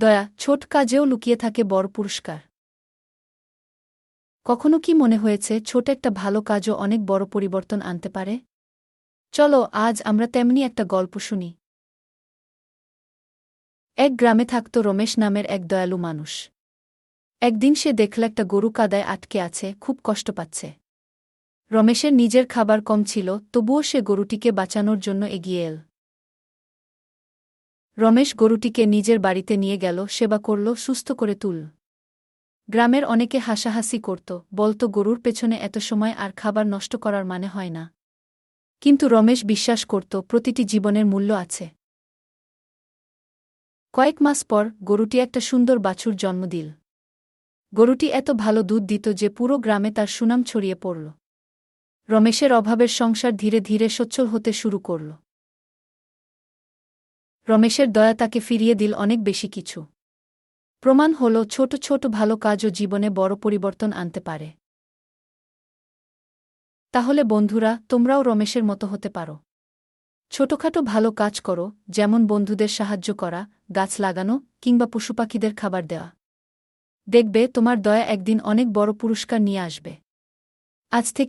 দয়া ছোট কাজেও লুকিয়ে থাকে বড় পুরস্কার। কখনো কি মনে হয়েছে ছোট একটা ভালো কাজও অনেক বড় পরিবর্তন আনতে পারে? চলো আজ আমরা তেমনি একটা গল্প শুনি। এক গ্রামে থাকত রমেশ নামের এক দয়ালু মানুষ। একদিন সে দেখল একটা গরু কাদায় আটকে আছে, খুব কষ্ট পাচ্ছে। রমেশের নিজের খাবার কম ছিল, তবুও সে গরুটিকে বাঁচানোর জন্য এগিয়ে এল। রমেশ গরুটিকে নিজের বাড়িতে নিয়ে গেল, সেবা করল, সুস্থ করে তুলল। গ্রামের অনেকে হাসাহাসি করত, বলত গরুর পেছনে এত সময় আর খাবার নষ্ট করার মানে হয় না। কিন্তু রমেশ বিশ্বাস করত প্রতিটি জীবনের মূল্য আছে। কয়েক মাস পর গরুটি একটা সুন্দর বাছুর জন্ম দিল। গরুটি এত ভালো দুধ দিত যে পুরো গ্রামে তার সুনাম ছড়িয়ে পড়ল। রমেশের অভাবের সংসার ধীরে ধীরে সচ্ছল হতে শুরু করল। রমেশের দয়া তাকে ফিরিয়ে দিল অনেক বেশি কিছু। প্রমাণ হল ছোট ছোট ভালো কাজও জীবনে বড় পরিবর্তন আনতে পারে। তাহলে বন্ধুরা, তোমরাও রমেশের মতো হতে পারো। ছোটখাটো ভালো কাজ করো, যেমন বন্ধুদের সাহায্য করা, গাছ লাগানো কিংবা পশুপাখিদের খাবার দেওয়া। দেখবে তোমার দয়া একদিন অনেক বড় পুরস্কার নিয়ে আসবে। আজ থেকে